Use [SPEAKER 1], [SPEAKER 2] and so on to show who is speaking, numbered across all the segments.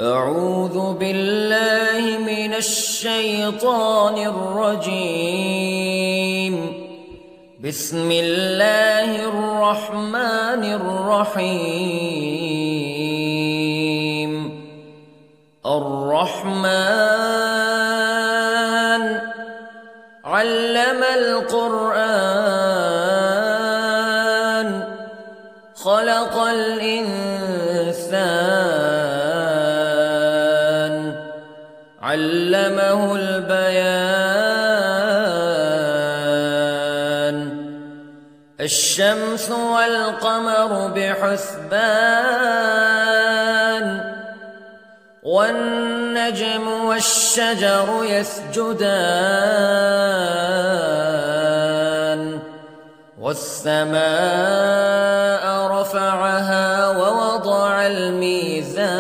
[SPEAKER 1] أعوذ بالله من الشيطان الرجيم. بسم الله الرحمن الرحيم. الرحمن علم القرآن خلق الإنسان علمه البيان. الشمس والقمر بحسبان والنجم والشجر يسجدان والسماء رفعها ووضع الميزان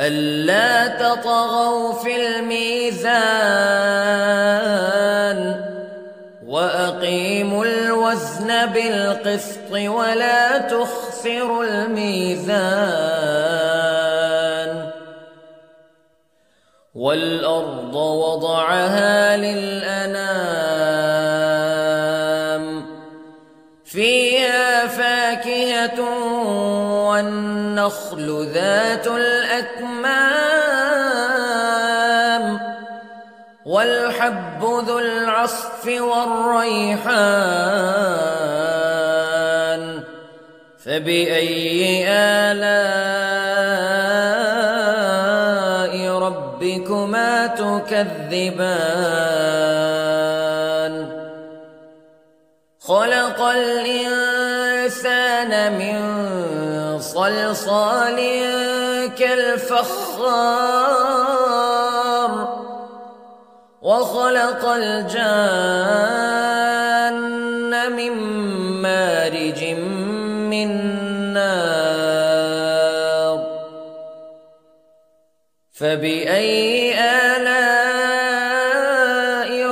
[SPEAKER 1] ألا تطغوا في الميزان وأقيموا الوزن بالقسط ولا تخسروا الميزان. والأرض وضعها للأنام فيها فاكهة والنخل ذات الأكمام والحب ذو العصف والريحان فبأي آلاء ربكما تكذبان. خلق الإنسان من صلصال كالفخار وخلق الجان من مارج من نار فبأي آلاء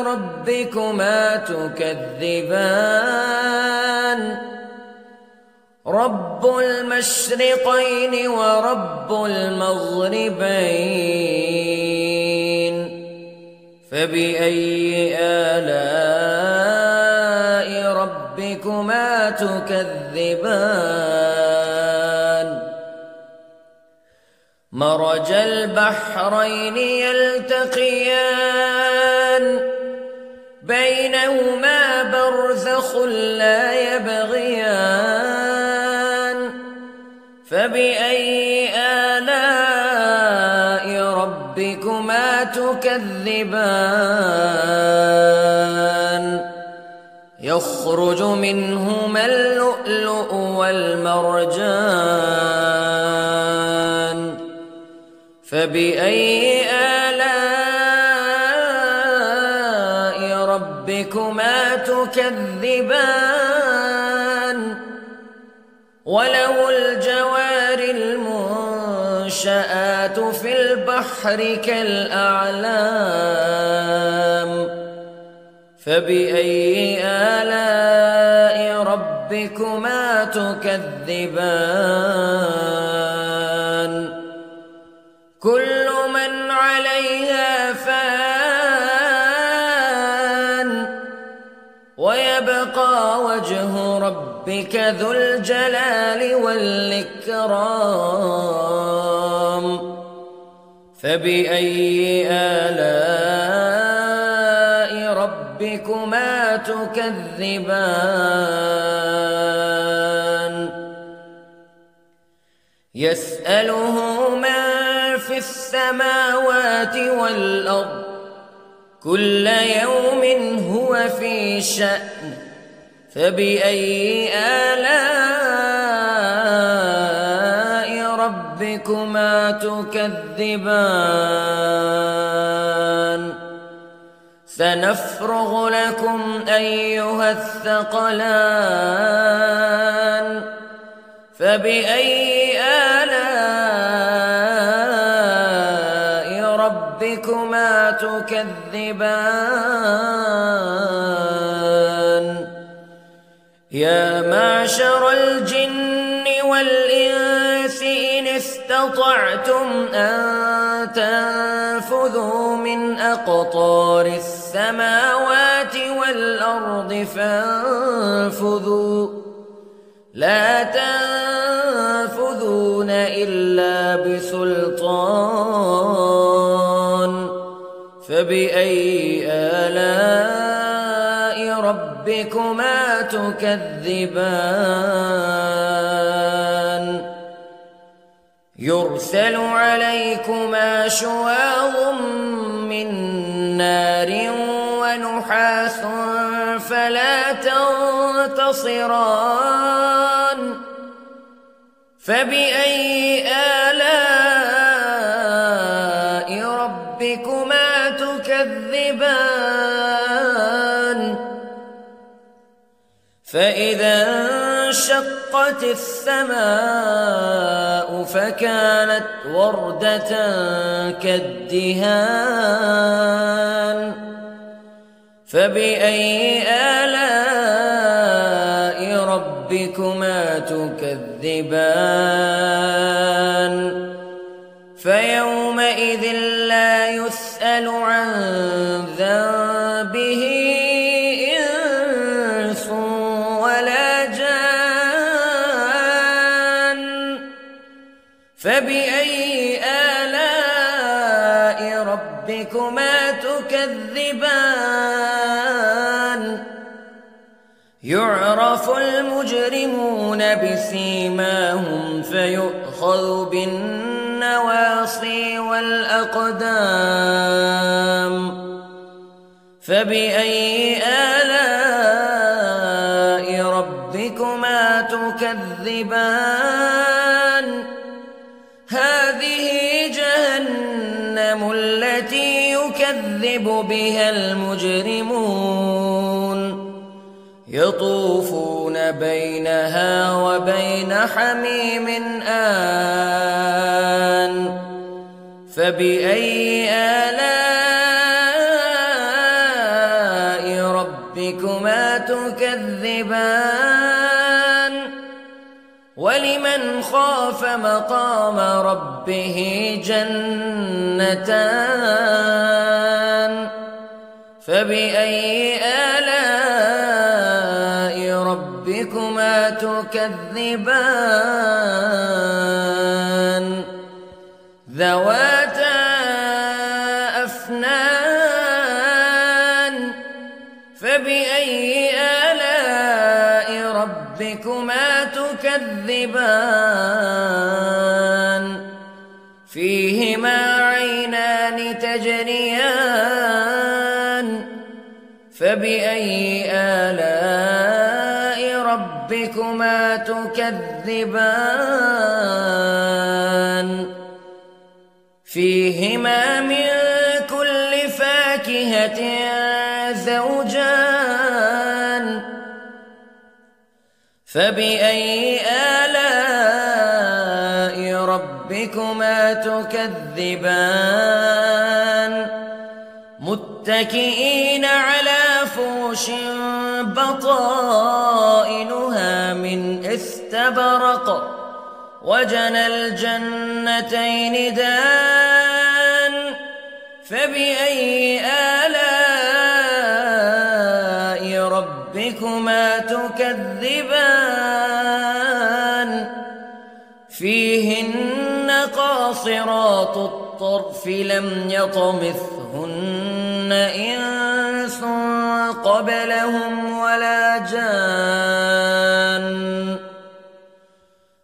[SPEAKER 1] ربكما تكذبان. رب المشرقين ورب المغربين فبأي آلاء ربكما تكذبان. مرج البحرين يلتقيان بينهما برزخ لا يبغيان فبأي آلاء ربكما تكذبان. يخرج منهما اللؤلؤ والمرجان فبأي آلاء ربكما تكذبان. وله الجوار المنشآت في البحر كالأعلام فبأي آلاء ربكما تكذبان. كل من عليها فان ويبقى وجه ربك ذو الجلال والإكرام فبأي آلاء ربكما تكذبان. يسأله من في السماوات والأرض كل يوم هو في شأن فبأي آلاء ربكما تكذبان. سنفرغ لكم أيها الثقلان فبأي آلاء ربكما تكذبان. يا معشر الجن والإنس استطعتم أن تنفذوا من أقطار السماوات والأرض فانفذوا لا تنفذون إلا بسلطان فبأي آلاء ربكما تكذبان يرسل عليكما شواظ من نار ونحاس فلا تنتصران فبأي آلاء ربكما تكذبان فإذا انشقت السماء فكانت وردة كالدهان فبأي آلاء ربكما تكذبان فيومئذ لا يسأل عن ذنبه إنس ولا جان فبأي آلاء ربكما تكذبان يعرف المجرمون بسيماهم فيؤخذ بالنواصي والأقدام فبأي آلاء ربكما تكذبان هذه جهنم التي يكذب بها المجرمون يطوفون بينها وبين حميم آن فبأي آلاء ربكما تكذبان ولمن خاف مقام ربه جنتان فبأي آلاء ربكما تكذبان ذواتا أفنان فبأي آلاء ربكما تكذبان فيهما عينان تجريان فبأي آلاء ربكما تكذبان فيهما من كل فاكهة زوجان فبأي آلاء ربكما تكذبان متكئين على فرش بطائنها من استبرق وجنى الجنتين دان فبأي آلاء ربكما تكذبان فيهن قاصرات الطرف لم يطمثهن إنس قبلهم ولا جان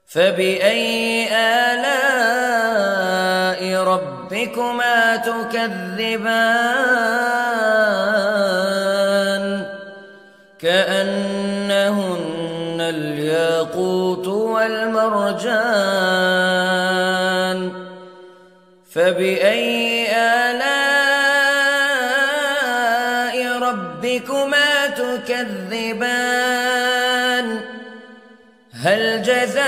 [SPEAKER 1] فبأي آلاء ربكما تكذبان كأنهن الياقوت والمرجان فبأي آلاء ربكما تكذبان هل جزاء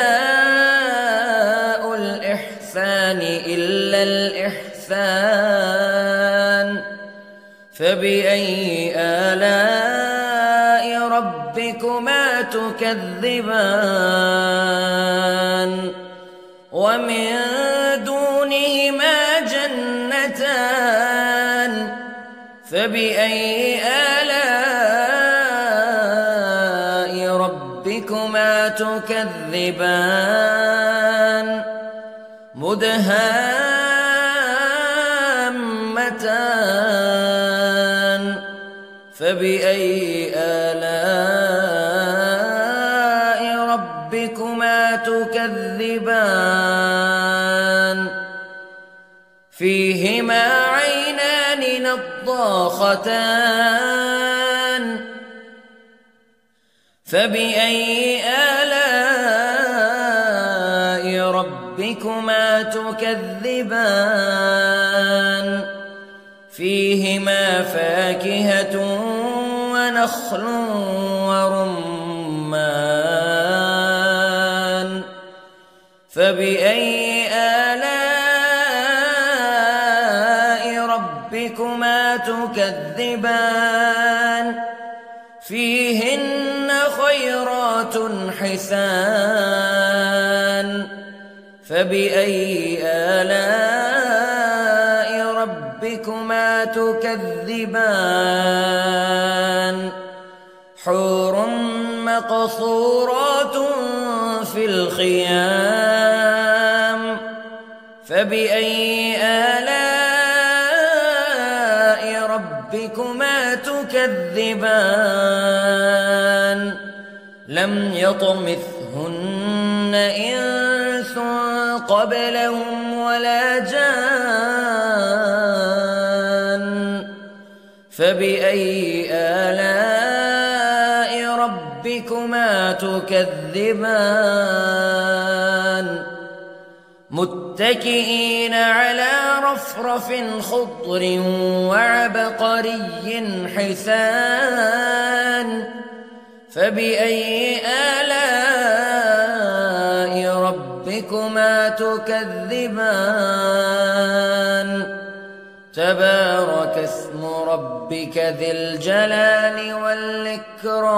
[SPEAKER 1] الإحسان إلا الإحسان فبأي آلاء ربكما تكذبان ومن دونهما جنتان فبأي آلاء ربكما تكذبان مدهامتان فبأي آلاء ربكما تكذبان فيهما عينان نضاختان فبأي آلاء ربكما تكذبان فيهما فاكهة ونخل ورمان فبأي آلاء ربكما تكذبان فيهن خيرات حسان فبأي آلاء ربكما تكذبان حور مقصورات في الخيام فبأي آلاء ربكما تكذبان لم يطمثهن إنس قبلهم ولا جان فبأي آلاء ربكما تكذبان متكئين على رفرف خضر وعبقري حسان فبأي آلاء ربكما تكذبان تبارك اسم ربك ذي الجلال والإكرام